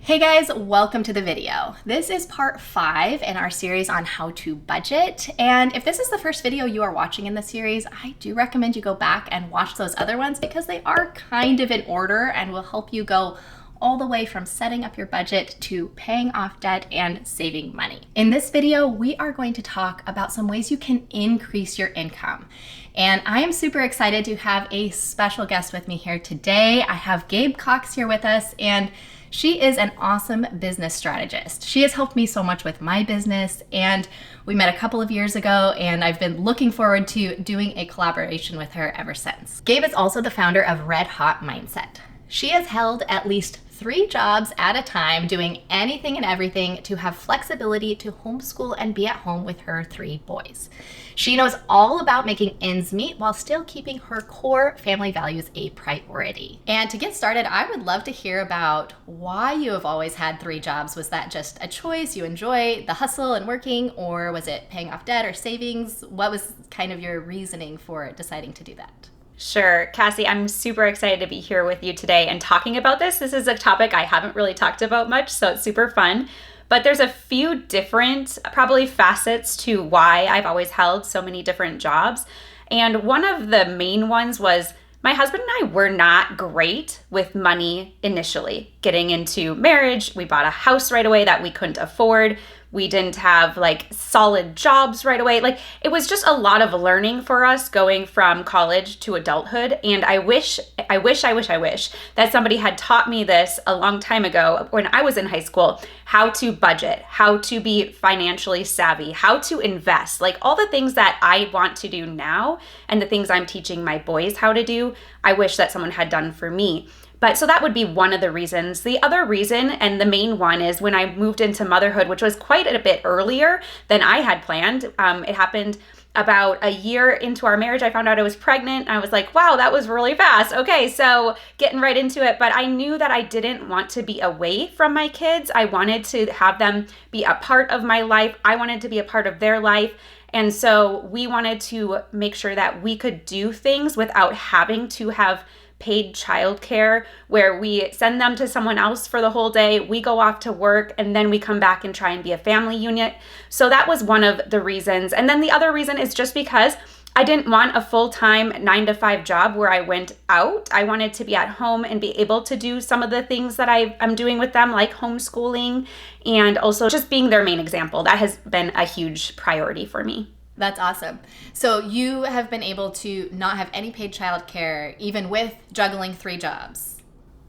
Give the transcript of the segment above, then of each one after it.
Hey guys, welcome to the video. This is part 5 in our series on how to budget. And if this is the first video you are watching in the series, I do recommend you go back and watch those other ones because they are kind of in order and will help you go all the way from setting up your budget to paying off debt and saving money. In this video, we are going to talk about some ways you can increase your income. And I am super excited to have a special guest with me here today. I have Gabe Cox here with us, and she is an awesome business strategist. She has helped me so much with my business, and we met a couple of years ago, and I've been looking forward to doing a collaboration with her ever since. Gabe is also the founder of Red Hot Mindset. She has held at least 3 jobs at a time, doing anything and everything to have flexibility to homeschool and be at home with her 3 boys. She knows all about making ends meet while still keeping her core family values a priority. And to get started, I would love to hear about why you have always had 3 jobs. Was that just a choice? You enjoy the hustle and working, or was it paying off debt or savings? What was kind of your reasoning for deciding to do that? Sure. Kassy, I'm super excited to be here with you today and talking about this. This is a topic I haven't really talked about much, so it's super fun. But there's a few different, probably facets to why I've always held so many different jobs. And one of the main ones was my husband and I were not great with money initially. Getting into marriage, we bought a house right away that we couldn't afford. We didn't have solid jobs right away. It was just a lot of learning for us going from college to adulthood. And I wish that somebody had taught me this a long time ago when I was in high school, how to budget, how to be financially savvy, how to invest, all the things that I want to do now and the things I'm teaching my boys how to do. I wish that someone had done for me. But so that would be one of the reasons. The other reason, and the main one, is when I moved into motherhood, which was quite a bit earlier than I had planned. It happened about a year into our marriage. I found out I was pregnant. I was like, wow, that was really fast. Okay, so getting right into it. But I knew that I didn't want to be away from my kids. I wanted to have them be a part of my life. I wanted to be a part of their life. And so we wanted to make sure that we could do things without having to have paid childcare, where we send them to someone else for the whole day, we go off to work, and then we come back and try and be a family unit. So that was one of the reasons. And then the other reason is just because I didn't want a full-time 9-to-5 job where I went out. I wanted to be at home and be able to do some of the things that I'm doing with them, like homeschooling, and also just being their main example. That has been a huge priority for me. That's awesome. So you have been able to not have any paid childcare, even with juggling 3 jobs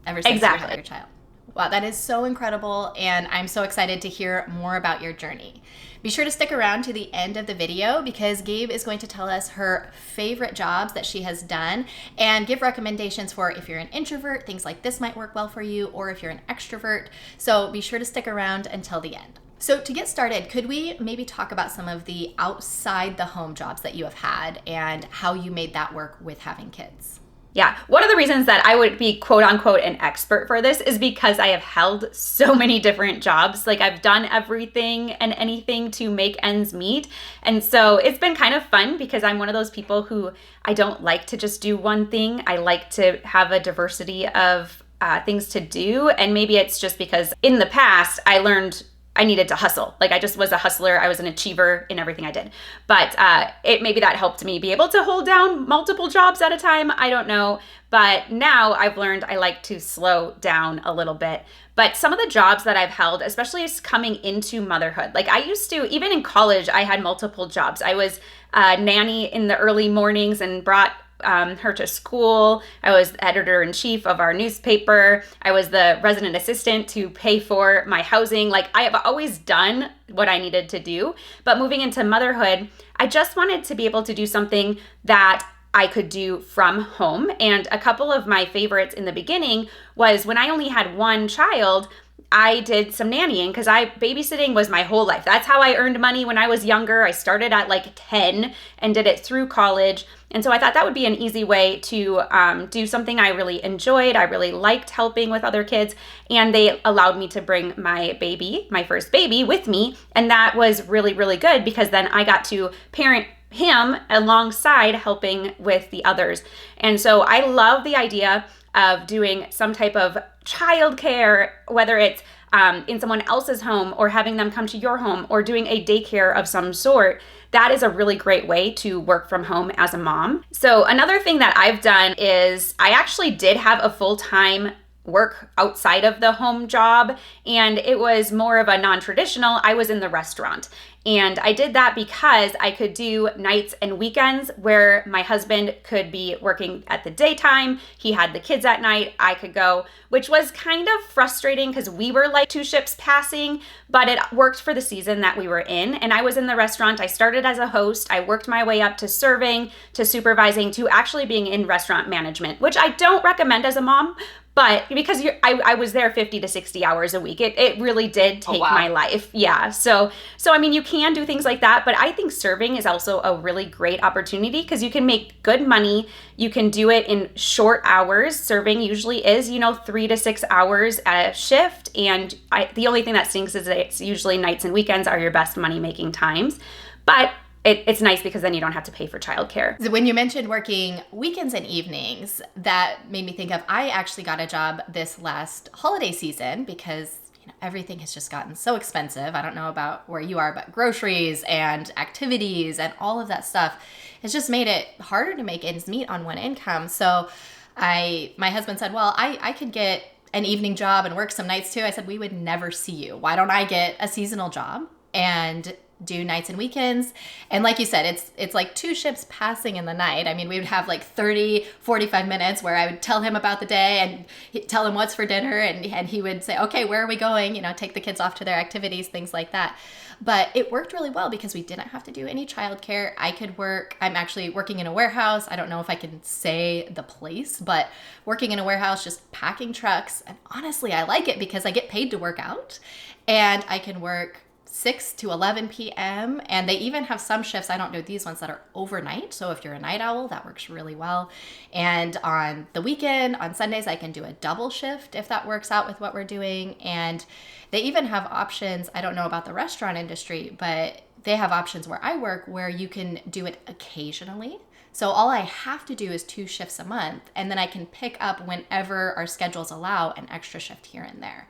ever since you had your child. Wow, that is so incredible, and I'm so excited to hear more about your journey. Be sure to stick around to the end of the video because Gabe is going to tell us her favorite jobs that she has done and give recommendations for if you're an introvert, things like this might work well for you, or if you're an extrovert. So be sure to stick around until the end. So to get started, could we maybe talk about some of the outside the home jobs that you have had and how you made that work with having kids? Yeah, one of the reasons that I would be quote unquote an expert for this is because I have held so many different jobs. I've done everything and anything to make ends meet. And so it's been kind of fun because I'm one of those people who I don't like to just do one thing. I like to have a diversity of things to do. And maybe it's just because in the past I learned I needed to hustle. I just was a hustler. I was an achiever in everything I did. But maybe that helped me be able to hold down multiple jobs at a time. I don't know. But now I've learned I like to slow down a little bit. But some of the jobs that I've held, especially as coming into motherhood, I used to, even in college, I had multiple jobs. I was a nanny in the early mornings and brought her to school. I was editor-in-chief of our newspaper. I was the resident assistant to pay for my housing. I have always done what I needed to do. But moving into motherhood, I just wanted to be able to do something that I could do from home. And a couple of my favorites in the beginning was when I only had one child, I did some nannying because babysitting was my whole life. That's how I earned money when I was younger. I started at 10 and did it through college. And so I thought that would be an easy way to do something I really enjoyed. I really liked helping with other kids, and they allowed me to bring my first baby with me. And that was really, really good because then I got to parent him alongside helping with the others. And so I love the idea of doing some type of childcare, whether it's in someone else's home, or having them come to your home, or doing a daycare of some sort, that is a really great way to work from home as a mom. So another thing that I've done is I actually did have a full-time work outside of the home job, and it was more of a non-traditional. I was in the restaurant, and I did that because I could do nights and weekends where my husband could be working at the daytime. He had the kids at night. I could go, which was kind of frustrating because we were like two ships passing, but it worked for the season that we were in. And I was in the restaurant. I started as a host. I worked my way up to serving, to supervising, to actually being in restaurant management, which I don't recommend as a mom. But because I was there 50 to 60 hours a week, it really did take my life. Yeah. So I mean, you can do things like that, but I think serving is also a really great opportunity because you can make good money. You can do it in short hours. Serving usually is, 3 to 6 hours at a shift. And the only thing that stinks is that it's usually nights and weekends are your best money-making times. But it's nice because then you don't have to pay for childcare. When you mentioned working weekends and evenings, that made me think of, I actually got a job this last holiday season because everything has just gotten so expensive. I don't know about where you are, but groceries and activities and all of that stuff has just made it harder to make ends meet on one income. So my husband said, well, I could get an evening job and work some nights too. I said, we would never see you. Why don't I get a seasonal job and do nights and weekends? And like you said, it's like two ships passing in the night. I mean, we would have like 30, 45 minutes where I would tell him about the day and tell him what's for dinner. And he would say, okay, where are we going? Take the kids off to their activities, things like that. But it worked really well because we didn't have to do any childcare. I could work. I'm actually working in a warehouse. I don't know if I can say the place, but working in a warehouse, just packing trucks. And honestly, I like it because I get paid to work out, and I can work 6 to 11 p.m. And they even have some shifts, I don't know these ones, that are overnight. So if you're a night owl, that works really well. And on the weekend, on Sundays, I can do a double shift if that works out with what we're doing. And they even have options, I don't know about the restaurant industry, but they have options where I work where you can do it occasionally. So all I have to do is 2 shifts a month, and then I can pick up whenever our schedules allow an extra shift here and there.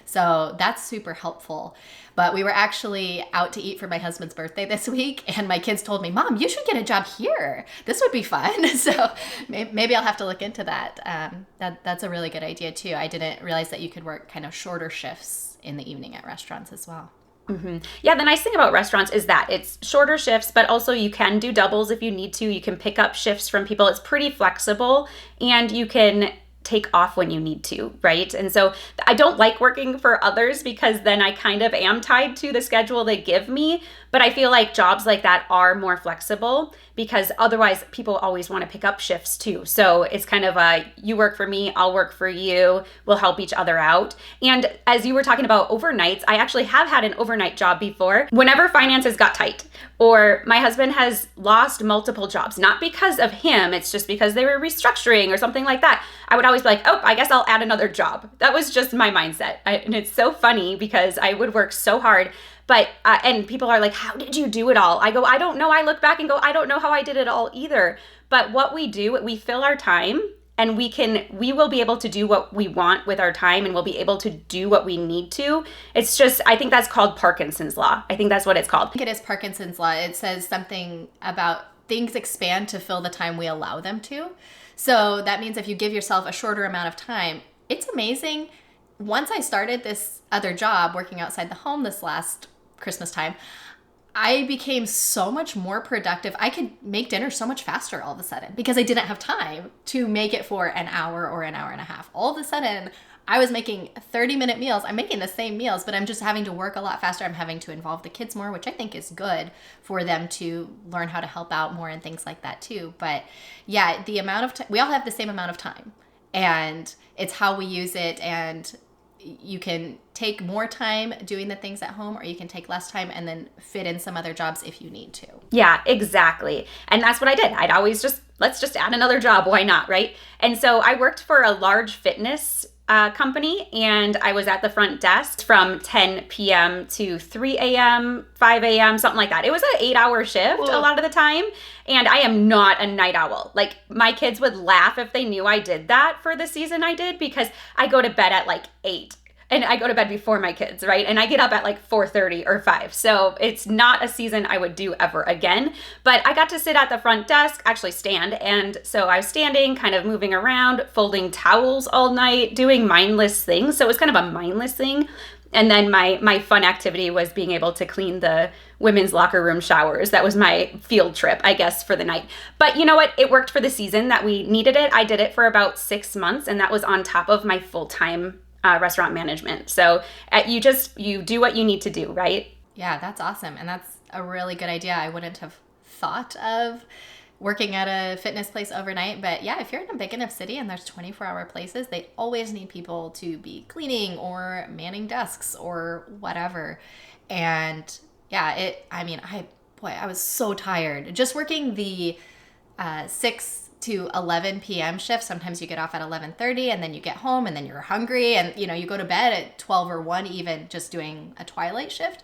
So that's super helpful. But we were actually out to eat for my husband's birthday this week, and my kids told me, Mom, you should get a job here. This would be fun. So maybe I'll have to look into that. That's a really good idea too. I didn't realize that you could work kind of shorter shifts in the evening at restaurants as well. Mm-hmm. Yeah, the nice thing about restaurants is that it's shorter shifts, but also you can do doubles if you need to. You can pick up shifts from people. It's pretty flexible, and you can take off when you need to, right? And so I don't like working for others because then I kind of am tied to the schedule they give me. But I feel like jobs like that are more flexible because otherwise people always want to pick up shifts too. So it's kind of a, you work for me, I'll work for you, we'll help each other out. And as you were talking about overnights, I actually have had an overnight job before. Whenever finances got tight, or my husband has lost multiple jobs, not because of him, it's just because they were restructuring or something like that, I would always be like, oh, I guess I'll add another job. That was just my mindset. And it's so funny because I would work so hard. But, and people are like, how did you do it all? I go, I don't know. I look back and go, I don't know how I did it all either. But what we do, we fill our time, and we will be able to do what we want with our time, and we'll be able to do what we need to. It's just, I think that's called Parkinson's Law. I think that's what it's called. I think it is Parkinson's Law. It says something about things expand to fill the time we allow them to. So that means if you give yourself a shorter amount of time, it's amazing. Once I started this other job working outside the home this last Christmas time, I became so much more productive. I could make dinner so much faster all of a sudden because I didn't have time to make it for an hour or an hour and a half. All of a sudden, I was making 30-minute meals. I'm making the same meals, but I'm just having to work a lot faster. I'm having to involve the kids more, which I think is good for them to learn how to help out more and things like that too. But yeah, the amount of time, we all have the same amount of time, and it's how we use it. And you can take more time doing the things at home, or you can take less time and then fit in some other jobs if you need to. Yeah, exactly. And that's what I did. I'd always let's just add another job. Why not, right? And so I worked for a large fitness company, and I was at the front desk from 10 p.m. to 3 a.m., 5 a.m., something like that. It was an 8-hour shift a lot of the time. And I am not a night owl. Like, my kids would laugh if they knew I did that for the season I did, because I go to bed at like 8. and I go to bed before my kids, right? And I get up at like 4:30 or 5. So it's not a season I would do ever again. But I got to sit at the front desk, actually stand. And so I was standing, kind of moving around, folding towels all night, doing mindless things. So it was kind of a mindless thing. And then my fun activity was being able to clean the women's locker room showers. That was my field trip, I guess, for the night. But you know what? It worked for the season that we needed it. I did it for about 6 months, and that was on top of my full-time restaurant management. So you do what you need to do, right? Yeah, that's awesome. And that's a really good idea. I wouldn't have thought of working at a fitness place overnight. But yeah, if you're in a big enough city and there's 24-hour places, they always need people to be cleaning or manning desks or whatever. And yeah, I was so tired. Just working the 6 to 11 p.m. shift. Sometimes you get off at 11:30 and then you get home and then you're hungry and you go to bed at 12 or 1 even just doing a twilight shift.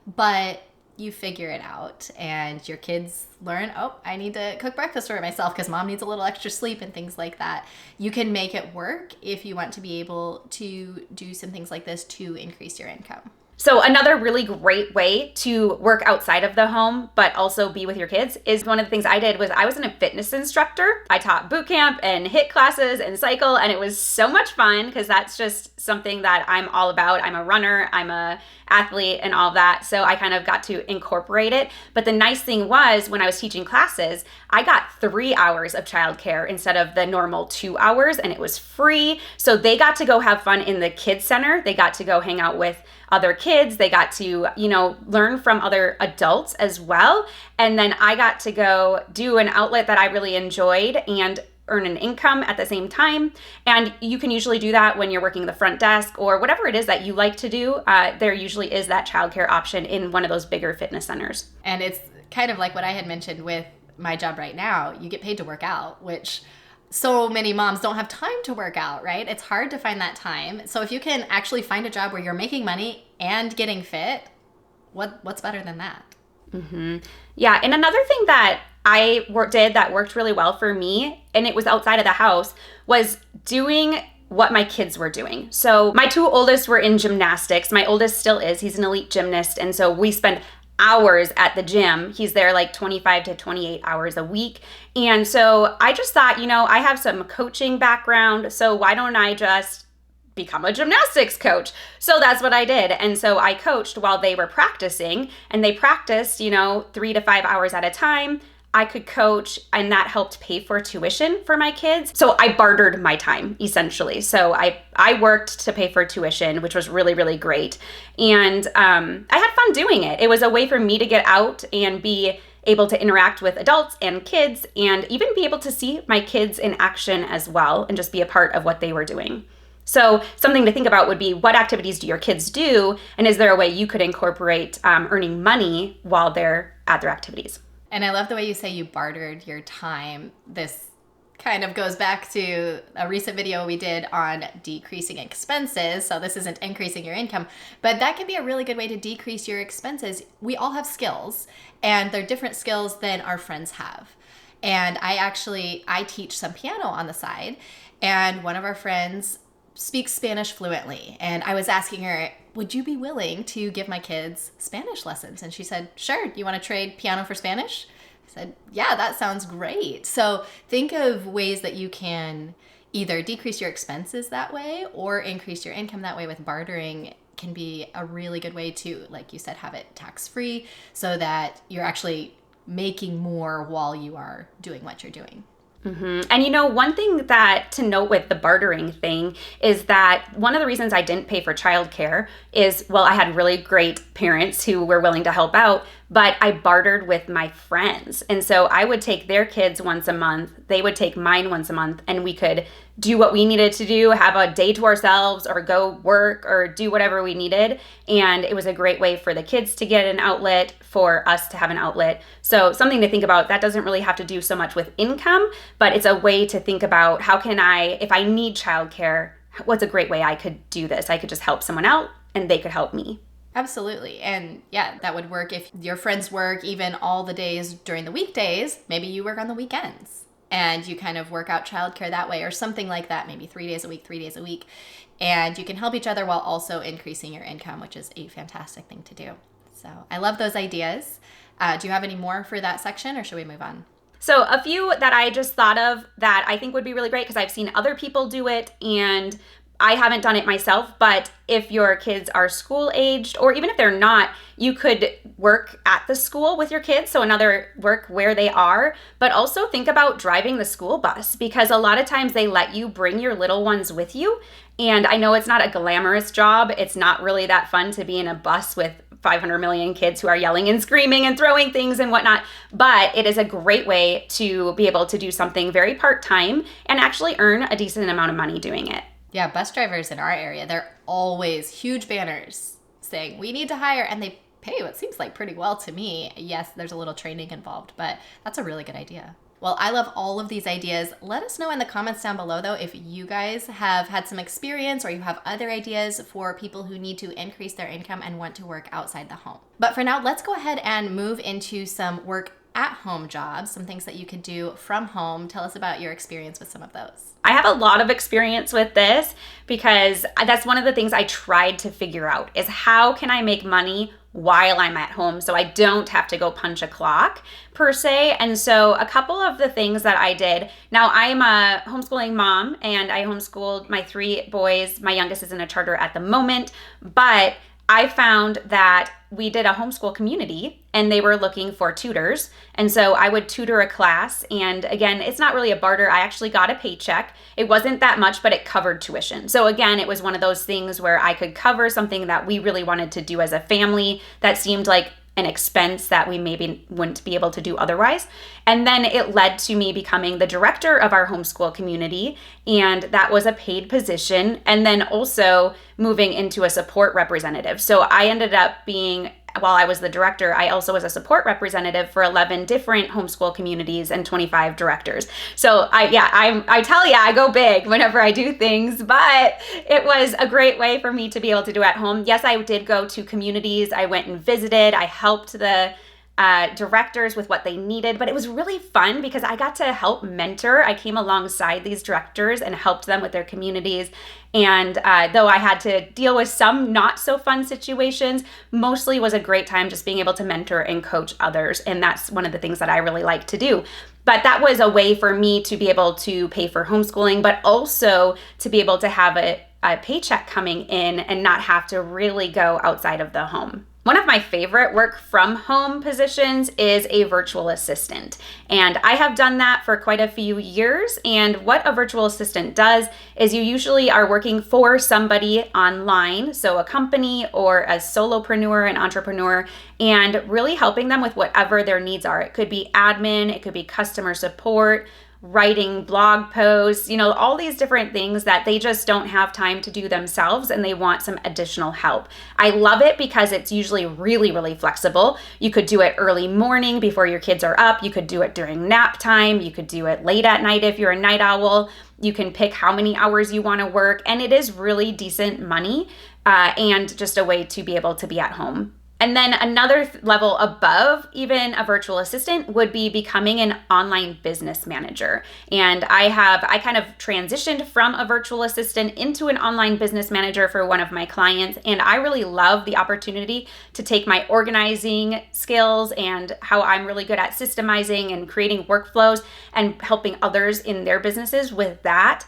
But you figure it out and your kids learn, oh, I need to cook breakfast for myself because mom needs a little extra sleep and things like that. You can make it work if you want to be able to do some things like this to increase your income. So another really great way to work outside of the home, but also be with your kids is one of the things I did was I was a fitness instructor. I taught boot camp and HIIT classes and cycle, and it was so much fun because that's just something that I'm all about. I'm a runner, I'm a athlete and all that. So I kind of got to incorporate it. But the nice thing was when I was teaching classes, I got 3 hours of childcare instead of the normal 2 hours, and it was free. So they got to go have fun in the kids center. They got to go hang out with other kids. They got to, learn from other adults as well. And then I got to go do an outlet that I really enjoyed and earn an income at the same time. And you can usually do that when you're working the front desk or whatever it is that you like to do. There usually is that childcare option in one of those bigger fitness centers. And it's kind of like what I had mentioned with my job right now. You get paid to work out, which so many moms don't have time to work out, right? It's hard to find that time. So if you can actually find a job where you're making money and getting fit, what's better than that? Mm-hmm. Yeah. And another thing that I did that worked really well for me, and it was outside of the house, was doing what my kids were doing. So my 2 oldest were in gymnastics. My oldest still is. He's an elite gymnast. And so we spend hours at the gym. He's there like 25 to 28 hours a week. And so I just thought, I have some coaching background, so why don't I just become a gymnastics coach? So that's what I did. And so I coached while they were practicing, and they practiced, 3 to 5 hours at a time. I could coach, and that helped pay for tuition for my kids. So I bartered my time, essentially. So I worked to pay for tuition, which was really, really great. And I had fun doing it. It was a way for me to get out and be able to interact with adults and kids, and even be able to see my kids in action as well, and just be a part of what they were doing. So something to think about would be, what activities do your kids do? And is there a way you could incorporate earning money while they're at their activities? And I love the way you say you bartered your time. This kind of goes back to a recent video we did on decreasing expenses. So this isn't increasing your income, but that can be a really good way to decrease your expenses. We all have skills, and they're different skills than our friends have. And I teach some piano on the side, and one of our friends speaks Spanish fluently. And I was asking her, would you be willing to give my kids Spanish lessons? And she said, sure. Do you want to trade piano for Spanish? I said, yeah, that sounds great. So think of ways that you can either decrease your expenses that way or increase your income that way. With bartering can be a really good way to, like you said, have it tax-free so that you're actually making more while you are doing what you're doing. Mm-hmm. And one thing that to note with the bartering thing is that one of the reasons I didn't pay for childcare is, well, I had really great parents who were willing to help out, but I bartered with my friends. And so I would take their kids once a month, they would take mine once a month, and we could do what we needed to do, have a day to ourselves, or go work or do whatever we needed. And it was a great way for the kids to get an outlet, for us to have an outlet. So something to think about. That doesn't really have to do so much with income, but it's a way to think about, how can I, if I need childcare, what's a great way I could do this? I could just help someone out and they could help me. Absolutely. And yeah, that would work if your friends work even all the days during the weekdays. Maybe you work on the weekends. and you kind of work out childcare that way or something like that, maybe 3 days a week. And you can help each other while also increasing your income, which is a fantastic thing to do. So I love those ideas. Do you have any more for that section, or should we move on? So a few that I just thought of that I think would be really great, because I've seen other people do it and I haven't done it myself, but if your kids are school aged, or even if they're not, you could work at the school with your kids. So another, work where they are, but also think about driving the school bus, because a lot of times they let you bring your little ones with you. And I know it's not a glamorous job. It's not really that fun to be in a bus with 500 million kids who are yelling and screaming and throwing things and whatnot, but it is a great way to be able to do something very part-time and actually earn a decent amount of money doing it. Yeah, bus drivers in our area, they're always huge banners saying, we need to hire, and they pay what seems like pretty well to me. Yes, there's a little training involved, but that's a really good idea. Well, I love all of these ideas. Let us know in the comments down below, though, if you guys have had some experience or you have other ideas for people who need to increase their income and want to work outside the home. But for now, let's go ahead and move into some work at home jobs, some things that you could do from home. Tell us about your experience with some of those. I have a lot of experience with this, because that's one of the things I tried to figure out, is how can I make money while I'm at home so I don't have to go punch a clock per se. And so a couple of the things that I did, now I'm a homeschooling mom and I homeschooled my 3 boys. My youngest is in a charter at the moment, but I found that we did a homeschool community and they were looking for tutors. And so I would tutor a class. And again, it's not really a barter. I actually got a paycheck. It wasn't that much, but it covered tuition. So again, it was one of those things where I could cover something that we really wanted to do as a family that seemed like an expense that we maybe wouldn't be able to do otherwise. And then it led to me becoming the director of our homeschool community, and that was a paid position, and then also moving into a support representative. So I ended up being, while I was the director, I also was a support representative for 11 different homeschool communities and 25 directors. So I tell you, I go big whenever I do things, but it was a great way for me to be able to do at home. Yes, I did go to communities. I went and visited. I helped the directors with what they needed, but it was really fun because I got to help mentor. I came alongside these directors and helped them with their communities. And though I had to deal with some not so fun situations, mostly was a great time just being able to mentor and coach others. And that's one of the things that I really like to do. But that was a way for me to be able to pay for homeschooling, but also to be able to have a paycheck coming in and not have to really go outside of the home. One of my favorite work from home positions is a virtual assistant. And I have done that for quite a few years. And what a virtual assistant does is you usually are working for somebody online, so a company or a solopreneur, an entrepreneur, and really helping them with whatever their needs are. It could be admin, it could be customer support, writing blog posts, all these different things that they just don't have time to do themselves and they want some additional help. I love it because it's usually really, really flexible. You could do it early morning before your kids are up. You could do it during nap time. You could do it late at night if you're a night owl. You can pick how many hours you want to work, and it is really decent money and just a way to be able to be at home. And then another level above even a virtual assistant would be becoming an online business manager. And I kind of transitioned from a virtual assistant into an online business manager for one of my clients. And I really love the opportunity to take my organizing skills and how I'm really good at systemizing and creating workflows and helping others in their businesses with that.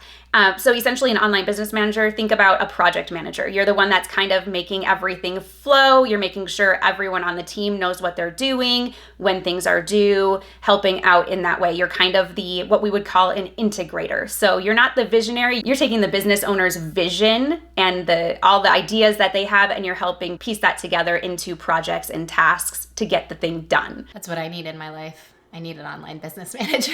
So essentially an online business manager, think about a project manager. You're the one that's kind of making everything flow. You're making sure everyone on the team knows what they're doing, when things are due, helping out in that way. You're kind of what we would call an integrator. So you're not the visionary. You're taking the business owner's vision and all the ideas that they have, and you're helping piece that together into projects and tasks to get the thing done. That's what I need in my life. I need an online business manager.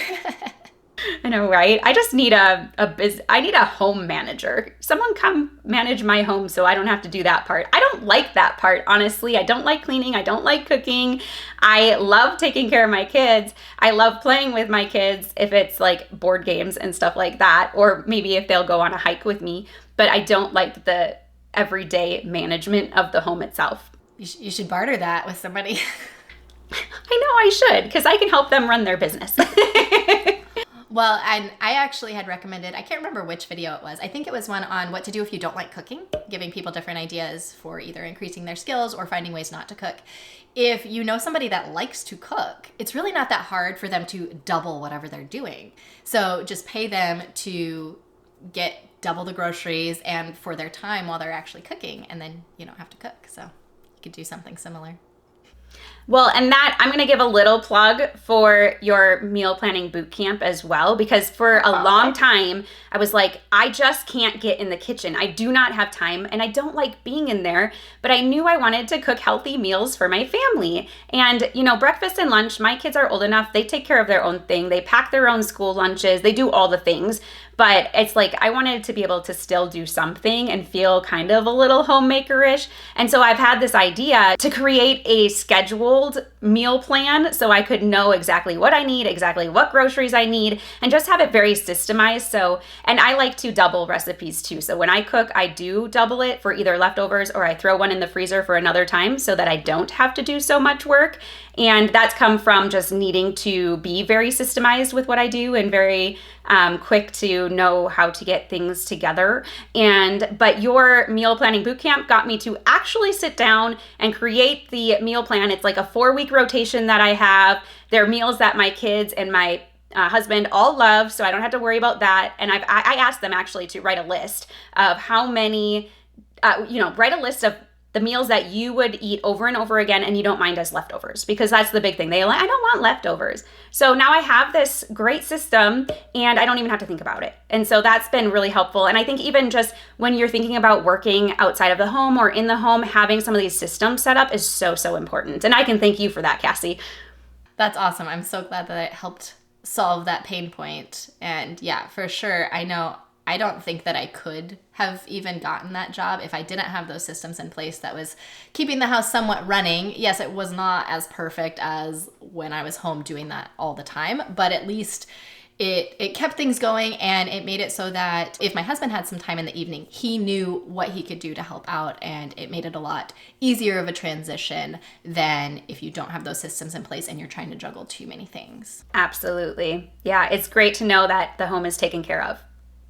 I know, right? I just need I need a home manager. Someone come manage my home so I don't have to do that part. I don't like that part, honestly. I don't like cleaning. I don't like cooking. I love taking care of my kids. I love playing with my kids if it's like board games and stuff like that, or maybe if they'll go on a hike with me. But I don't like the everyday management of the home itself. You should barter that with somebody. I know I should, because I can help them run their business. Well, and I actually had recommended, I can't remember which video it was. I think it was one on what to do if you don't like cooking, giving people different ideas for either increasing their skills or finding ways not to cook. If you know somebody that likes to cook, it's really not that hard for them to double whatever they're doing. So just pay them to get double the groceries and for their time while they're actually cooking, and then you don't have to cook. So you could do something similar. Well, and that I'm going to give a little plug for your meal planning boot camp as well, because for a long time I was like, I just can't get in the kitchen. I do not have time and I don't like being in there, but I knew I wanted to cook healthy meals for my family. And, you know, breakfast and lunch, my kids are old enough. They take care of their own thing. They pack their own school lunches. They do all the things. But it's like I wanted to be able to still do something and feel kind of a little homemaker-ish. And so I've had this idea to create a scheduled meal plan so I could know exactly what I need, exactly what groceries I need, and just have it very systemized. So, and I like to double recipes too. So when I cook, I do double it for either leftovers or I throw one in the freezer for another time so that I don't have to do so much work. And that's come from just needing to be very systemized with what I do and very quick to know how to get things together. But your meal planning bootcamp got me to actually sit down and create the meal plan. It's like a 4-week rotation that I have. They're meals that my kids and my husband all love, so I don't have to worry about that. And I asked them actually to write a list of how many, write a list of the meals that you would eat over and over again and you don't mind as leftovers, because that's the big thing. I don't want leftovers. So now I have this great system and I don't even have to think about it. And so that's been really helpful. And I think even just when you're thinking about working outside of the home or in the home, having some of these systems set up is so, so important. And I can thank you for that, Kassy. That's awesome. I'm so glad that it helped solve that pain point. And yeah, for sure. I don't think that I could have even gotten that job if I didn't have those systems in place that was keeping the house somewhat running. Yes, it was not as perfect as when I was home doing that all the time, but at least it kept things going, and it made it so that if my husband had some time in the evening, he knew what he could do to help out, and it made it a lot easier of a transition than if you don't have those systems in place and you're trying to juggle too many things. Absolutely. Yeah, it's great to know that the home is taken care of.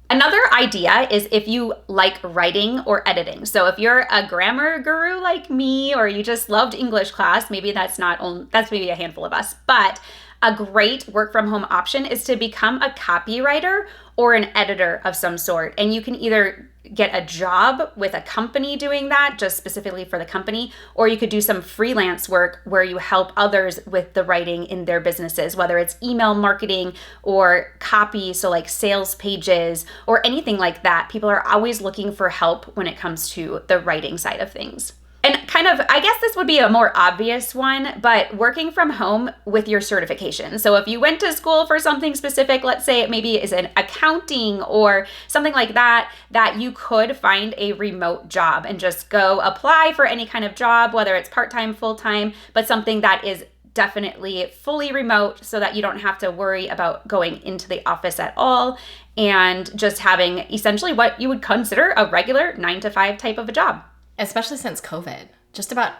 Another idea is if you like writing or editing. So if you're a grammar guru like me, or you just loved English class, maybe that's maybe a handful of us, but a great work from home option is to become a copywriter or an editor of some sort. And you can either get a job with a company doing that, just specifically for the company, or you could do some freelance work where you help others with the writing in their businesses, whether it's email marketing or copy, so like sales pages or anything like that. People are always looking for help when it comes to the writing side of things. And kind of, I guess this would be a more obvious one, but working from home with your certification. So if you went to school for something specific, let's say it maybe is an accounting or something like that, that you could find a remote job and just go apply for any kind of job, whether it's part-time, full-time, but something that is definitely fully remote so that you don't have to worry about going into the office at all, and just having essentially what you would consider a regular 9-to-5 type of a job. Especially since COVID, just about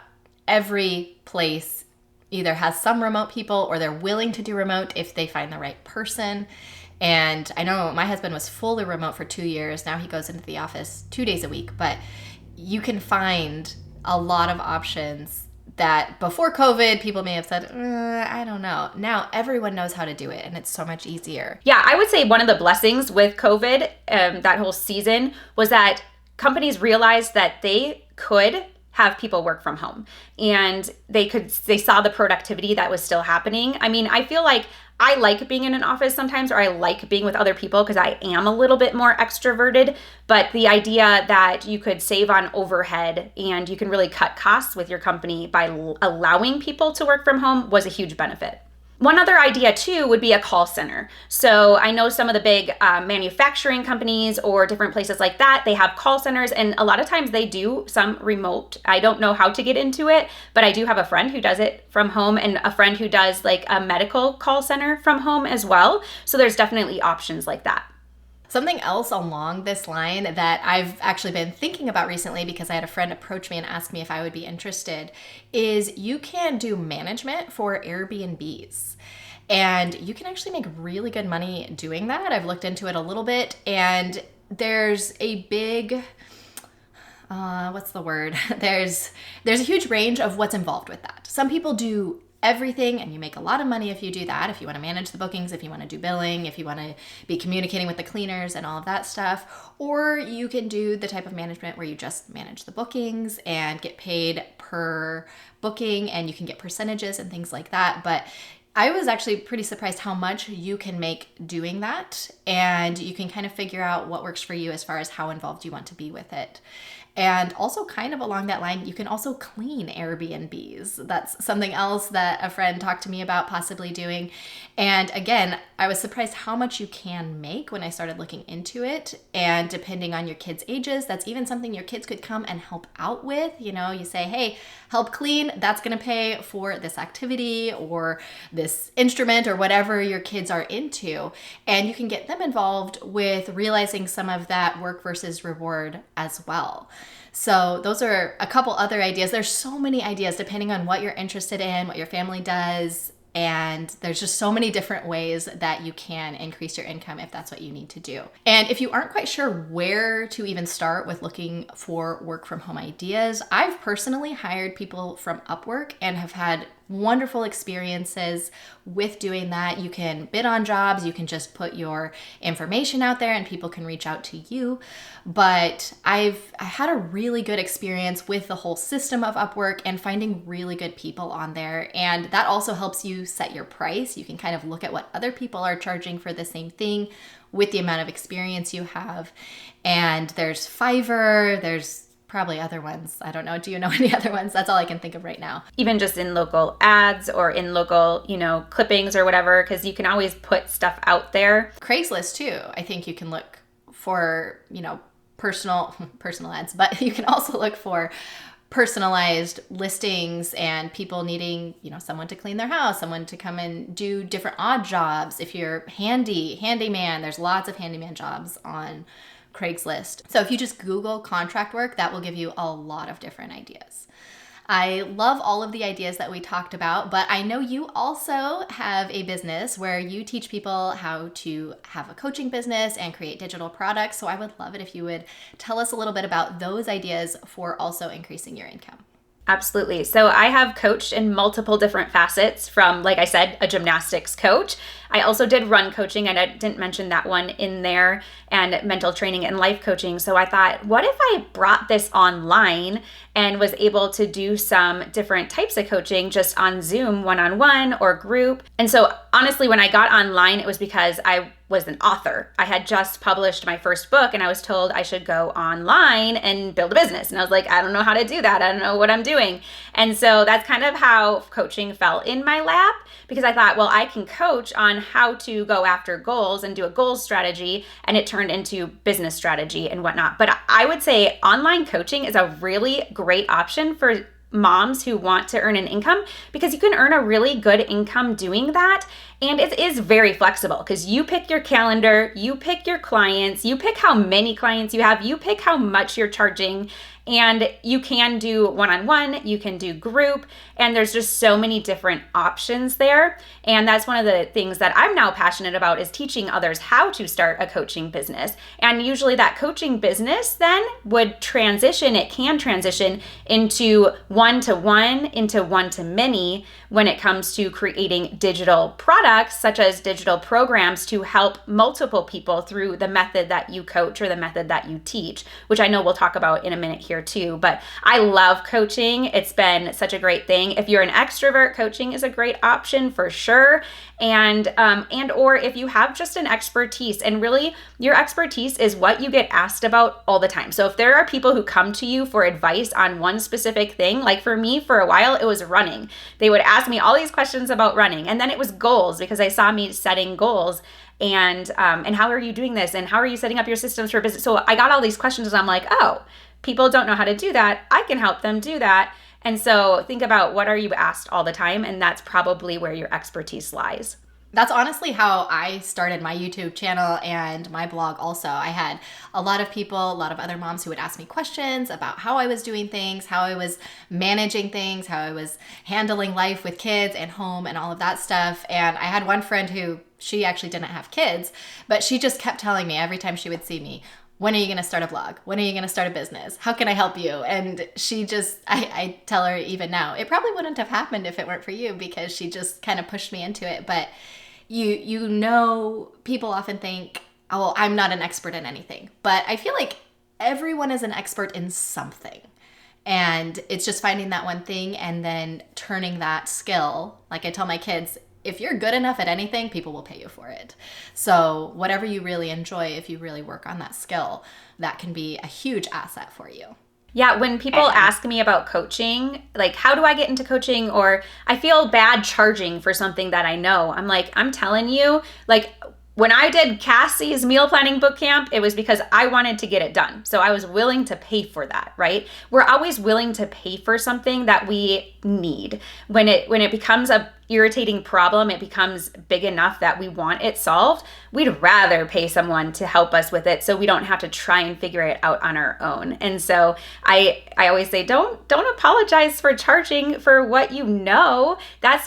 every place either has some remote people or they're willing to do remote if they find the right person. And I know my husband was fully remote for 2 years. Now he goes into the office 2 days a week, but you can find a lot of options that before COVID, people may have said, I don't know. Now everyone knows how to do it, and it's so much easier. Yeah, I would say one of the blessings with COVID, that whole season, was that companies realized that they could have people work from home, and they saw the productivity that was still happening. I mean, I feel like I like being in an office sometimes, or I like being with other people because I am a little bit more extroverted, but the idea that you could save on overhead and you can really cut costs with your company by allowing people to work from home was a huge benefit. One other idea too would be a call center. So I know some of the big manufacturing companies or different places like that, they have call centers, and a lot of times they do some remote. I don't know how to get into it, but I do have a friend who does it from home and a friend who does like a medical call center from home as well. So there's definitely options like that. Something else along this line that I've actually been thinking about recently, because I had a friend approach me and ask me if I would be interested, is you can do management for Airbnbs. And you can actually make really good money doing that. I've looked into it a little bit, and there's a big, what's the word? There's a huge range of what's involved with that. Some people do everything, and you make a lot of money if you do that. If you want to manage the bookings, if you want to do billing, if you want to be communicating with the cleaners and all of that stuff. Or you can do the type of management where you just manage the bookings and get paid per booking, and you can get percentages and things like that. But I was actually pretty surprised how much you can make doing that, and you can kind of figure out what works for you as far as how involved you want to be with it. And also, kind of along that line, you can also clean Airbnbs. That's something else that a friend talked to me about possibly doing. And again, I was surprised how much you can make when I started looking into it. And depending on your kids' ages, that's even something your kids could come and help out with. You know, you say, hey, help clean, that's going to pay for this activity or this instrument or whatever your kids are into. And you can get them involved with realizing some of that work versus reward as well. So those are a couple other ideas. There's so many ideas depending on what you're interested in, what your family does. And there's just so many different ways that you can increase your income if that's what you need to do. And if you aren't quite sure where to even start with looking for work from home ideas, I've personally hired people from Upwork and have had wonderful experiences with doing that. You can bid on jobs, you can just put your information out there and people can reach out to you. But I had a really good experience with the whole system of Upwork and finding really good people on there. And that also helps you set your price. You can kind of look at what other people are charging for the same thing with the amount of experience you have. And there's Fiverr, there's probably other ones. I don't know. Do you know any other ones? That's all I can think of right now. Even just in local ads or in local, clippings or whatever, because you can always put stuff out there. Craigslist too. I think you can look for, personal ads, but you can also look for personalized listings and people needing, someone to clean their house, someone to come and do different odd jobs. If you're handyman, there's lots of handyman jobs on Craigslist. So if you just Google contract work, that will give you a lot of different ideas. I love all of the ideas that we talked about, but I know you also have a business where you teach people how to have a coaching business and create digital products. So I would love it if you would tell us a little bit about those ideas for also increasing your income. Absolutely. So I have coached in multiple different facets from, like I said, a gymnastics coach. I also did run coaching, and I didn't mention that one in there, and mental training and life coaching. So I thought, what if I brought this online and was able to do some different types of coaching just on Zoom, one-on-one or group? And so honestly, when I got online, it was because I was an author. I had just published my first book and I was told I should go online and build a business. And I was like, I don't know how to do that. I don't know what I'm doing. And so that's kind of how coaching fell in my lap, because I thought, well, I can coach on how to go after goals and do a goals strategy. And it turned into business strategy and whatnot. But I would say online coaching is a really great option for moms who want to earn an income, because you can earn a really good income doing that. And it is very flexible because you pick your calendar, you pick your clients, you pick how many clients you have, you pick how much you're charging, and you can do one-on-one, you can do group, and there's just so many different options there. And that's one of the things that I'm now passionate about, is teaching others how to start a coaching business. And usually that coaching business then would transition, it can transition into one-to-one, into one-to-many when it comes to creating digital products, such as digital programs to help multiple people through the method that you coach or the method that you teach, which I know we'll talk about in a minute here too. But I love coaching. It's been such a great thing. If you're an extrovert, coaching is a great option for sure. And or if you have just an expertise, and really your expertise is what you get asked about all the time. So if there are people who come to you for advice on one specific thing, like for me, for a while, it was running. They would ask me all these questions about running, and then it was goals, because they saw me setting goals. And how are you doing this? And how are you setting up your systems for business? So I got all these questions, and I'm like, oh, people don't know how to do that. I can help them do that. And so think about, what are you asked all the time? And that's probably where your expertise lies. That's honestly how I started my YouTube channel and my blog also. I had a lot of people, a lot of other moms who would ask me questions about how I was doing things, how I was managing things, how I was handling life with kids and home and all of that stuff. And I had one friend who, she actually didn't have kids, but she just kept telling me every time she would see me, when are you going to start a vlog? When are you going to start a business? How can I help you? And she just, I tell her even now, it probably wouldn't have happened if it weren't for you, because she just kind of pushed me into it. But you know, people often think, oh, well, I'm not an expert in anything. But I feel like everyone is an expert in something. And it's just finding that one thing and then turning that skill. Like I tell my kids, if you're good enough at anything, people will pay you for it. So whatever you really enjoy, if you really work on that skill, that can be a huge asset for you. Yeah, when people ask me about coaching, like, how do I get into coaching? Or I feel bad charging for something that I know. I'm like, I'm telling you, like, when I did Kassy's meal planning boot camp, it was because I wanted to get it done. So I was willing to pay for that, right? We're always willing to pay for something that we need. When it becomes a irritating problem, it becomes big enough that we want it solved, we'd rather pay someone to help us with it so we don't have to try and figure it out on our own. And so I always say, don't apologize for charging for what you know. That's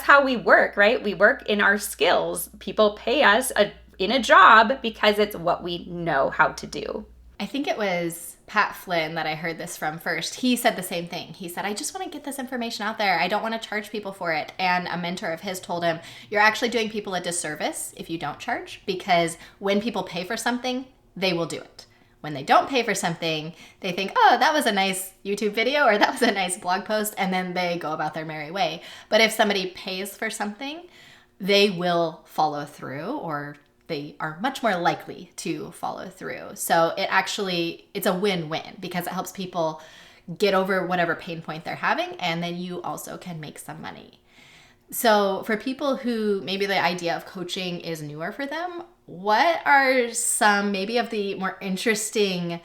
how we work, right? We work in our skills. People pay us in a job because it's what we know how to do. I think it was Pat Flynn that I heard this from first. He said the same thing. He said, I just want to get this information out there. I don't want to charge people for it. And a mentor of his told him, you're actually doing people a disservice if you don't charge, because when people pay for something, they will do it. When they don't pay for something, they think, oh, that was a nice YouTube video or that was a nice blog post, and then they go about their merry way. But if somebody pays for something, they will follow through, or they are much more likely to follow through. So it's a win-win, because it helps people get over whatever pain point they're having, and then you also can make some money. So for people who maybe the idea of coaching is newer for them, what are some maybe of the more interesting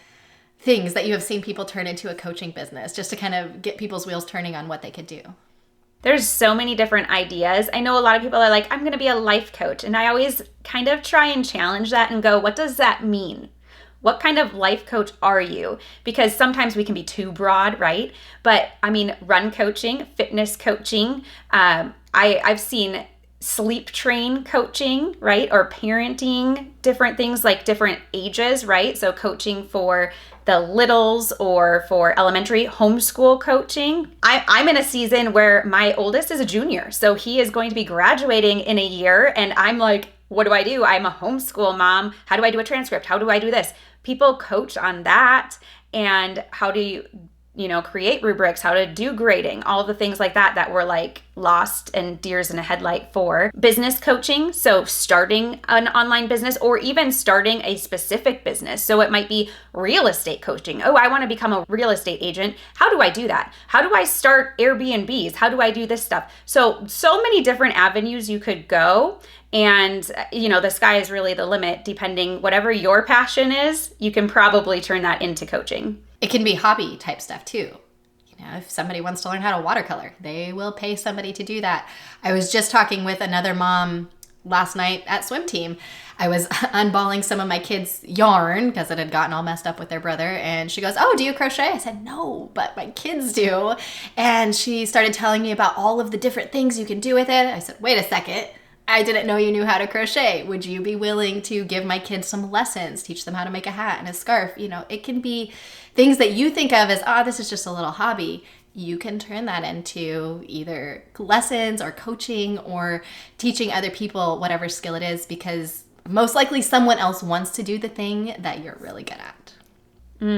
things that you have seen people turn into a coaching business, just to kind of get people's wheels turning on what they could do? There's so many different ideas. I know a lot of people are like, I'm going to be a life coach. And I always kind of try and challenge that and go, what does that mean? What kind of life coach are you? Because sometimes we can be too broad, right? But I mean, run coaching, fitness coaching. I've seen sleep train coaching, right? Or parenting, different things like different ages, right? So coaching for the littles or for elementary, homeschool coaching. I'm in a season where my oldest is a junior. So he is going to be graduating in a year. And I'm like, what do I do? I'm a homeschool mom. How do I do a transcript? How do I do this? People coach on that. And how do you create rubrics, how to do grading, all of the things like that we're like lost and deers in a headlight for. Business coaching, so starting an online business or even starting a specific business. So it might be real estate coaching. Oh, I want to become a real estate agent. How do I do that? How do I start Airbnbs? How do I do this stuff? So many different avenues you could go. And, the sky is really the limit. Depending, whatever your passion is, you can probably turn that into coaching. It can be hobby type stuff too. If somebody wants to learn how to watercolor, they will pay somebody to do that. I was just talking with another mom last night at swim team. I was unballing some of my kids' yarn because it had gotten all messed up with their brother. And she goes, oh, do you crochet? I said, no, but my kids do. And she started telling me about all of the different things you can do with it. I said, wait a second. I didn't know you knew how to crochet. Would you be willing to give my kids some lessons, teach them how to make a hat and a scarf? It can be things that you think of as, this is just a little hobby. You can turn that into either lessons or coaching or teaching other people whatever skill it is, because most likely someone else wants to do the thing that you're really good at.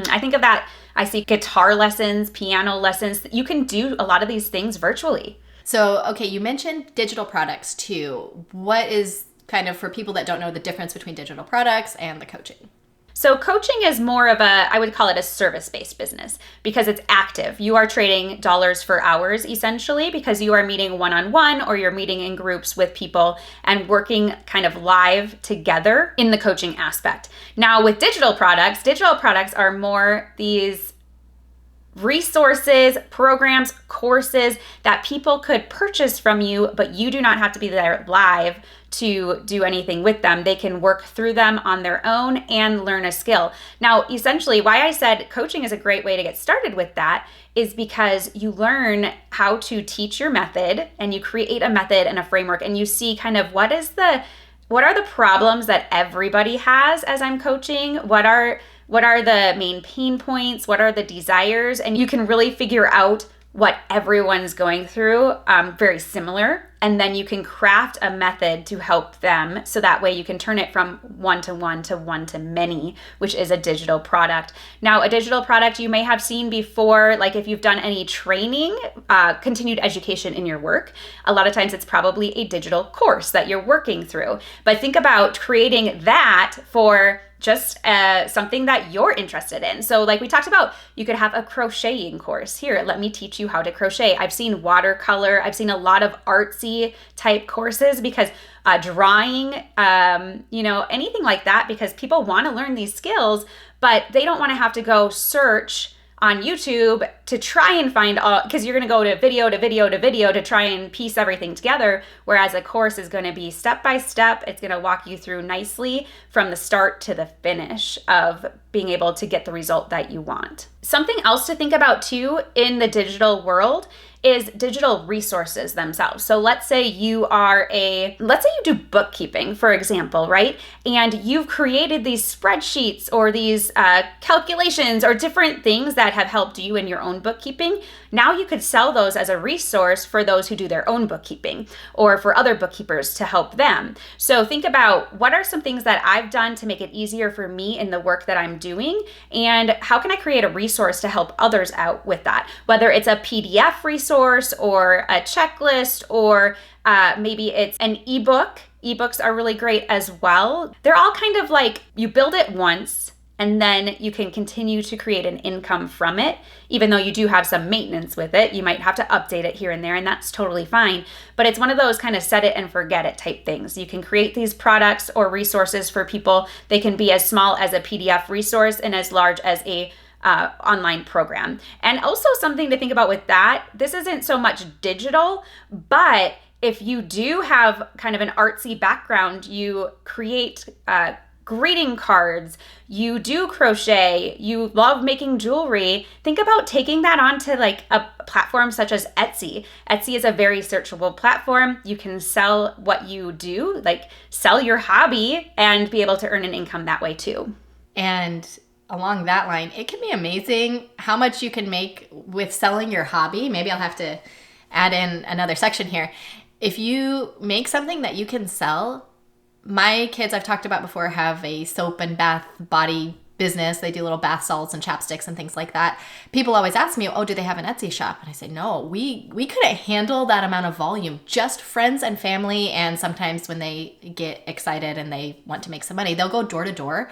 I think of that. I see guitar lessons, piano lessons. You can do a lot of these things virtually. So, okay, you mentioned digital products too. What is kind of, for people that don't know, the difference between digital products and the coaching? So coaching is more of I would call it a service-based business, because it's active. You are trading dollars for hours essentially, because you are meeting one-on-one or you're meeting in groups with people and working kind of live together in the coaching aspect. Now with digital products are more these resources, programs, courses that people could purchase from you, but you do not have to be there live to do anything with them. They can work through them on their own and learn a skill. Now, essentially, why I said coaching is a great way to get started with that is because you learn how to teach your method, and you create a method and a framework, and you see kind of what are the problems that everybody has as I'm coaching? What are the main pain points? What are the desires? And you can really figure out what everyone's going through, very similar. And then you can craft a method to help them. So that way you can turn it from one-to-one to one-to-many, which is a digital product. Now, a digital product you may have seen before, like if you've done any training, continued education in your work, a lot of times it's probably a digital course that you're working through. But think about creating that for just something that you're interested in. So like we talked about, you could have a crocheting course. Here, let me teach you how to crochet. I've seen watercolor. I've seen a lot of artsy type courses because drawing, anything like that, because people want to learn these skills, but they don't want to have to go search on YouTube to try and find all, because you're going to go to video to video to video to try and piece everything together. Whereas a course is going to be step by step. It's going to walk you through nicely from the start to the finish of being able to get the result that you want. Something else to think about too in the digital world is digital resources themselves. So let's say you do bookkeeping, for example, right? And you've created these spreadsheets or these calculations or different things that have helped you in your own bookkeeping. Now you could sell those as a resource for those who do their own bookkeeping or for other bookkeepers to help them. So think about what are some things that I've done to make it easier for me in the work that I'm doing, and how can I create a resource to help others out with that? Whether it's a PDF resource or a checklist, or maybe it's an ebook. Ebooks are really great as well. They're all kind of like you build it once and then you can continue to create an income from it. Even though you do have some maintenance with it, you might have to update it here and there, and that's totally fine. But it's one of those kind of set it and forget it type things. You can create these products or resources for people. They can be as small as a PDF resource and as large as a online program. And also something to think about with that, this isn't so much digital, but if you do have kind of an artsy background, you create greeting cards, you do crochet, you love making jewelry, think about taking that onto like a platform such as Etsy. Etsy is a very searchable platform. You can sell what you do, like sell your hobby, and be able to earn an income that way too. And along that line, it can be amazing how much you can make with selling your hobby. Maybe I'll have to add in another section here. If you make something that you can sell, my kids, I've talked about before, have a soap and bath body business. They do little bath salts and chapsticks and things like that. People always ask me, oh, do they have an Etsy shop? And I say, no, we couldn't handle that amount of volume. Just friends and family, and sometimes when they get excited and they want to make some money, they'll go door to door.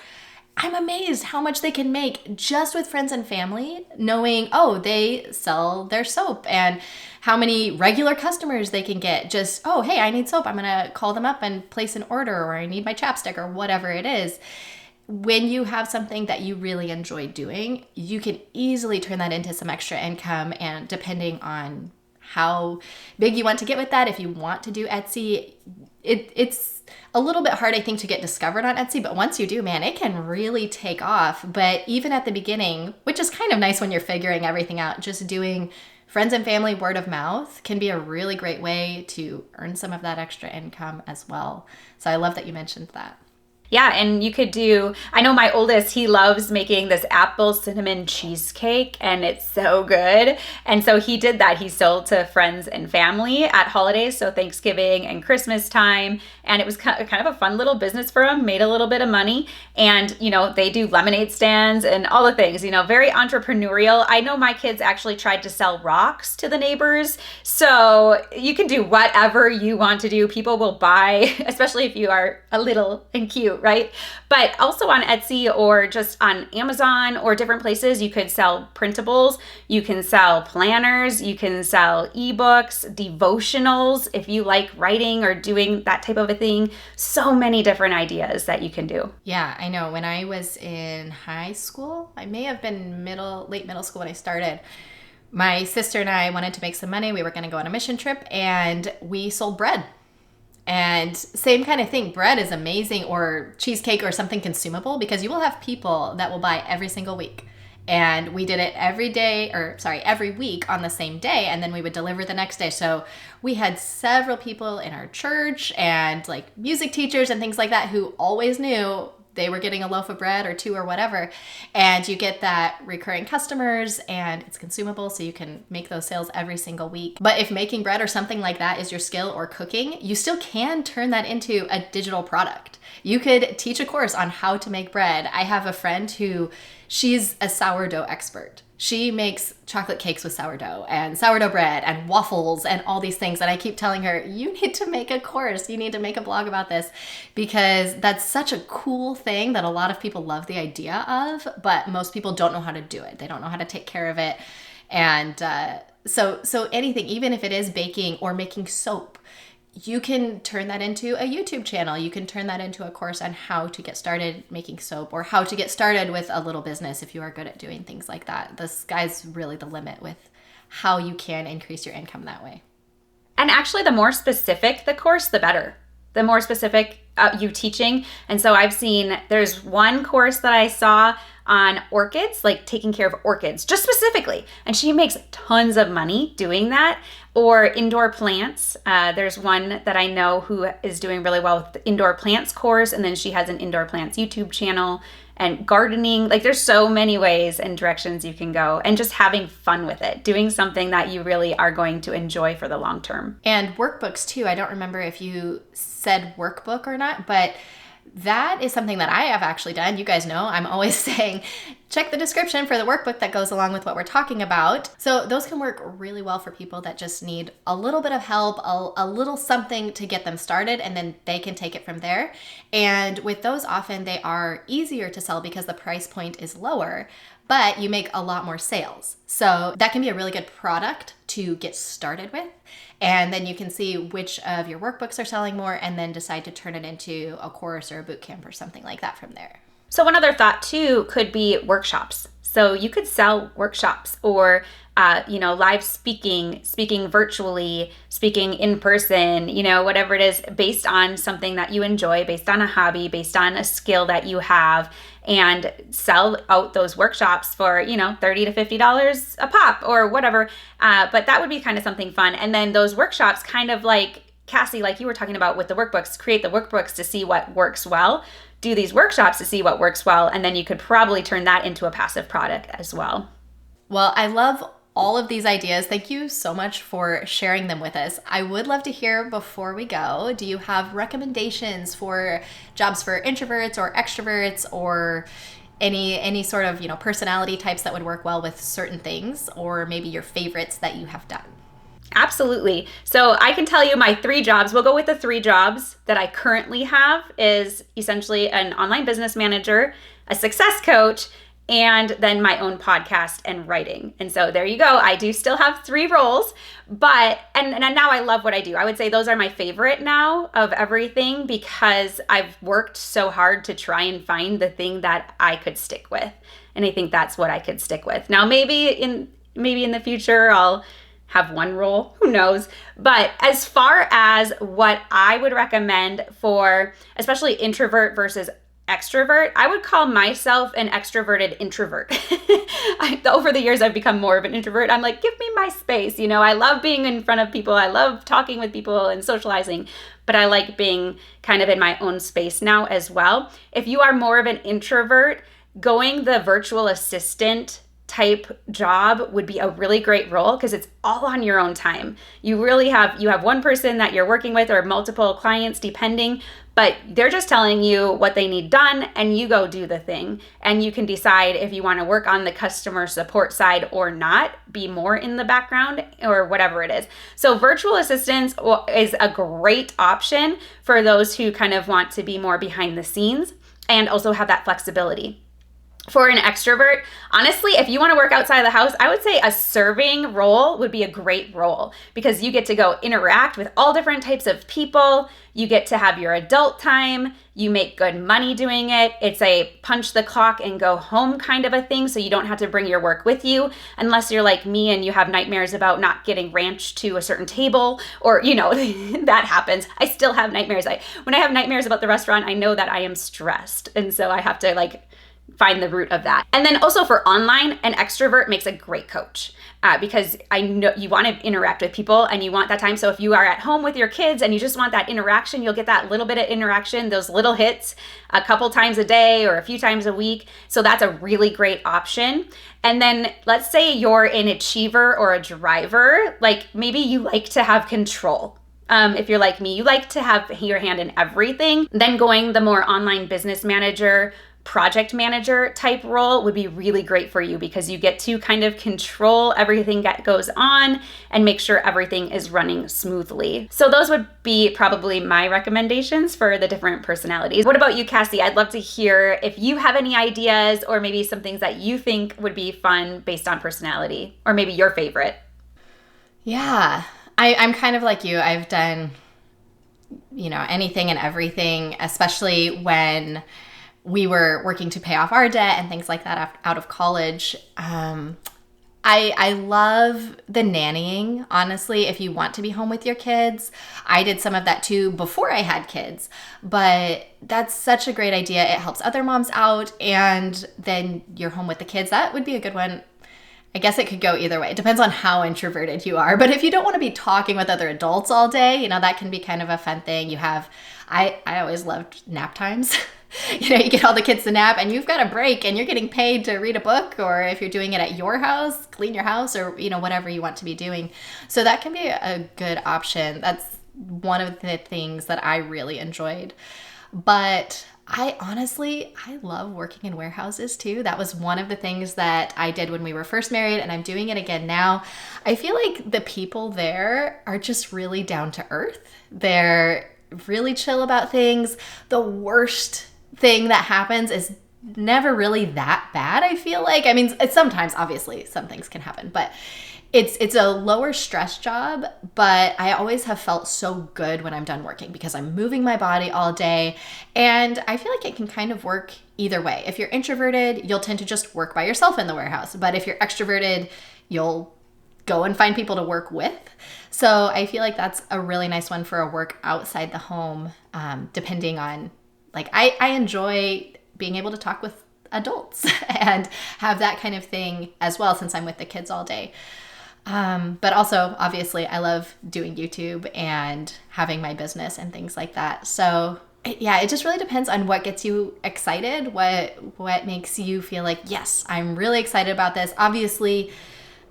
I'm amazed how much they can make just with friends and family, knowing, oh, they sell their soap, and how many regular customers they can get. Just, oh, hey, I need soap. I'm going to call them up and place an order, or I need my chapstick, or whatever it is. When you have something that you really enjoy doing, you can easily turn that into some extra income. And depending on how big you want to get with that, if you want to do Etsy, it's a little bit hard, I think, to get discovered on Etsy, but once you do, man, it can really take off. But even at the beginning, which is kind of nice when you're figuring everything out, just doing friends and family word of mouth can be a really great way to earn some of that extra income as well. So I love that you mentioned that. Yeah, and you could do, I know my oldest, he loves making this apple cinnamon cheesecake, and it's so good. And so he did that. He sold to friends and family at holidays, so Thanksgiving and Christmas time. And it was kind of a fun little business for him, made a little bit of money. And, they do lemonade stands and all the things, very entrepreneurial. I know my kids actually tried to sell rocks to the neighbors. So you can do whatever you want to do. People will buy, especially if you are a little and cute. too, right? But also on Etsy or just on Amazon or different places, you could sell printables, you can sell planners, you can sell ebooks, devotionals, if you like writing or doing that type of a thing. So many different ideas that you can do. Yeah, I know. When I was in high school, I may have been late middle school when I started, my sister and I wanted to make some money. We were going to go on a mission trip and we sold bread. And same kind of thing. Bread is amazing, or cheesecake or something consumable, because you will have people that will buy every single week. And we did it every week on the same day, and then we would deliver the next day. So we had several people in our church and like music teachers and things like that who always knew they were getting a loaf of bread or two or whatever. And you get that recurring customers and it's consumable, so you can make those sales every single week. But if making bread or something like that is your skill, or cooking, you still can turn that into a digital product. You could teach a course on how to make bread. I have a friend who, she's a sourdough expert. She makes chocolate cakes with sourdough and sourdough bread and waffles and all these things. And I keep telling her, you need to make a course. You need to make a blog about this, because that's such a cool thing that a lot of people love the idea of, but most people don't know how to do it. They don't know how to take care of it. And so anything, even if it is baking or making soap, you can turn that into a YouTube channel. You can turn that into a course on how to get started making soap, or how to get started with a little business if you are good at doing things like that. The sky's really the limit with how you can increase your income that way. And actually, the more specific the course, the better. The more specific you teaching. And so I've seen, there's one course that I saw on orchids, like taking care of orchids, just specifically. And she makes tons of money doing that. Or indoor plants. There's one that I know who is doing really well with the indoor plants course. And then she has an indoor plants YouTube channel. And gardening, like there's so many ways and directions you can go, and just having fun with it, doing something that you really are going to enjoy for the long term. And workbooks too. I don't remember if you said workbook or not, but that is something that I have actually done. You guys know I'm always saying, check the description for the workbook that goes along with what we're talking about. So those can work really well for people that just need a little bit of help, a little something to get them started, and then they can take it from there. And with those, often they are easier to sell because the price point is lower, but you make a lot more sales. So that can be a really good product to get started with. And then you can see which of your workbooks are selling more, and then decide to turn it into a course or a boot camp or something like that from there. So one other thought too could be workshops. So you could sell workshops, or live speaking virtually, speaking in person, whatever it is, based on something that you enjoy, based on a hobby, based on a skill that you have, and sell out those workshops for, $30 to $50 a pop or whatever. But that would be kind of something fun. And then those workshops, kind of like Kassy, like you were talking about with the workbooks, create the workbooks to see what works well, do these workshops to see what works well, and then you could probably turn that into a passive product as well. Well, I love all of these ideas. Thank you so much for sharing them with us. I would love to hear, before we go, do you have recommendations for jobs for introverts or extroverts, or any sort of, personality types that would work well with certain things, or maybe your favorites that you have done? Absolutely. So I can tell you my 3 jobs. We'll go with the 3 jobs that I currently have, is essentially an online business manager, a success coach, and then my own podcast and writing. And so there you go. I do still have 3 roles, but, and now I love what I do. I would say those are my favorite now of everything, because I've worked so hard to try and find the thing that I could stick with. And I think that's what I could stick with. Now, maybe in the future, I'll have one role, who knows? But as far as what I would recommend for especially introvert versus extrovert, I would call myself an extroverted introvert. Over the years, I've become more of an introvert. I'm like, give me my space. I love being in front of people. I love talking with people and socializing, but I like being kind of in my own space now as well. If you are more of an introvert, going the virtual assistant type job would be a really great role because it's all on your own time. You have one person that you're working with or multiple clients depending, but they're just telling you what they need done and you go do the thing. And you can decide if you want to work on the customer support side or not, be more in the background or whatever it is. So virtual assistants is a great option for those who kind of want to be more behind the scenes and also have that flexibility. For an extrovert, honestly, if you want to work outside of the house, I would say a serving role would be a great role because you get to go interact with all different types of people. You get to have your adult time. You make good money doing it. It's a punch the clock and go home kind of a thing. So you don't have to bring your work with you unless you're like me and you have nightmares about not getting ranch to a certain table or, that happens. I still have nightmares. When I have nightmares about the restaurant, I know that I am stressed. And so I have to find the root of that. And then also for online, an extrovert makes a great coach because I know you want to interact with people and you want that time. So if you are at home with your kids and you just want that interaction, you'll get that little bit of interaction, those little hits a couple times a day or a few times a week. So that's a really great option. And then let's say you're an achiever or a driver, like maybe you like to have control. If you're like me, you like to have your hand in everything. Then going the more online business manager, project manager type role would be really great for you because you get to kind of control everything that goes on and make sure everything is running smoothly. So those would be probably my recommendations for the different personalities. What about you, Kassy? I'd love to hear if you have any ideas or maybe some things that you think would be fun based on personality or maybe your favorite. Yeah, I'm kind of like you. I've done, anything and everything, especially when we were working to pay off our debt and things like that out of college. I love the nannying, honestly, if you want to be home with your kids. I did some of that too before I had kids, but that's such a great idea. It helps other moms out and then you're home with the kids. That would be a good one. I guess it could go either way. It depends on how introverted you are. But if you don't want to be talking with other adults all day, that can be kind of a fun thing. I always loved nap times. You get all the kids to nap and you've got a break and you're getting paid to read a book, or if you're doing it at your house, clean your house, or, whatever you want to be doing. So that can be a good option. That's one of the things that I really enjoyed. But I love working in warehouses too. That was one of the things that I did when we were first married, and I'm doing it again now. I feel like the people there are just really down to earth. They're really chill about things. The worst thing that happens is never really that bad, I feel like. I mean, sometimes, obviously, some things can happen, but it's a lower stress job, but I always have felt so good when I'm done working because I'm moving my body all day, and I feel like it can kind of work either way. If you're introverted, you'll tend to just work by yourself in the warehouse, but if you're extroverted, you'll go and find people to work with. So I feel like that's a really nice one for a work outside the home, depending on, I enjoy being able to talk with adults and have that kind of thing as well since I'm with the kids all day. But also, obviously, I love doing YouTube and having my business and things like that. So it just really depends on what gets you excited, what makes you feel like, yes, I'm really excited about this. Obviously,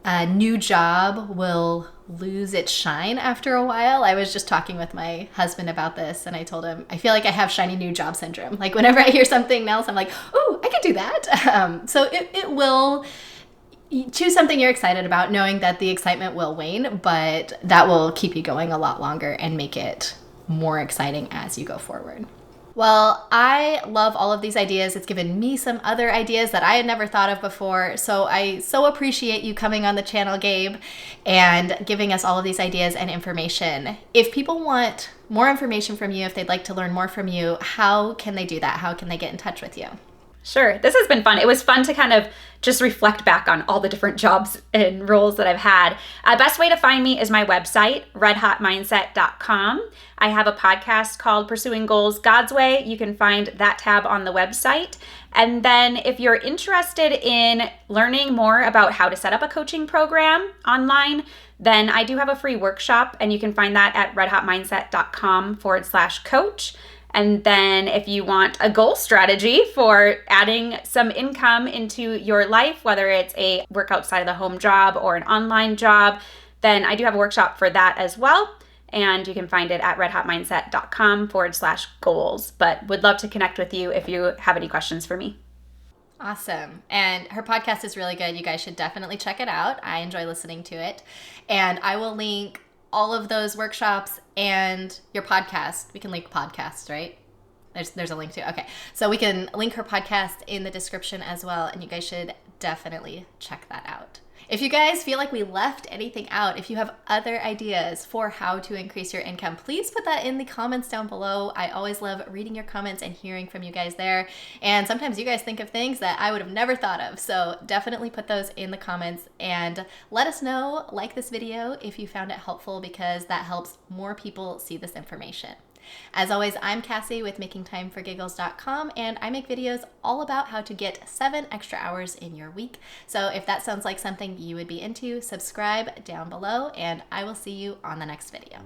a new job will lose its shine after a while. I was just talking with my husband about this, and I told him, I feel like I have shiny new job syndrome. Like whenever I hear something else, I'm like, oh, I could do that. So it will, choose something you're excited about, knowing that the excitement will wane, but that will keep you going a lot longer and make it more exciting as you go forward. Well, I love all of these ideas. It's given me some other ideas that I had never thought of before. So I so appreciate you coming on the channel, Gabe, and giving us all of these ideas and information. If people want more information from you, if they'd like to learn more from you, how can they do that? How can they get in touch with you? Sure. This has been fun. It was fun to kind of just reflect back on all the different jobs and roles that I've had. Best way to find me is my website, redhotmindset.com. I have a podcast called Pursuing Goals God's Way. You can find that tab on the website. And then if you're interested in learning more about how to set up a coaching program online, then I do have a free workshop, and you can find that at redhotmindset.com/coach. And then if you want a goal strategy for adding some income into your life, whether it's a work outside of the home job or an online job, then I do have a workshop for that as well. And you can find it at redhotmindset.com/goals. But would love to connect with you if you have any questions for me. Awesome. And her podcast is really good. You guys should definitely check it out. I enjoy listening to it. And I will link all of those workshops and your podcast. We can link podcasts, right? There's a link too. Okay. So we can link her podcast in the description as well. And you guys should definitely check that out. If you guys feel like we left anything out, if you have other ideas for how to increase your income, please put that in the comments down below. I always love reading your comments and hearing from you guys there. And sometimes you guys think of things that I would have never thought of. So definitely put those in the comments and let us know, like this video if you found it helpful, because that helps more people see this information. As always, I'm Kassy with makingtimeforgiggles.com, and I make videos all about how to get 7 extra hours in your week. So if that sounds like something you would be into, subscribe down below, and I will see you on the next video.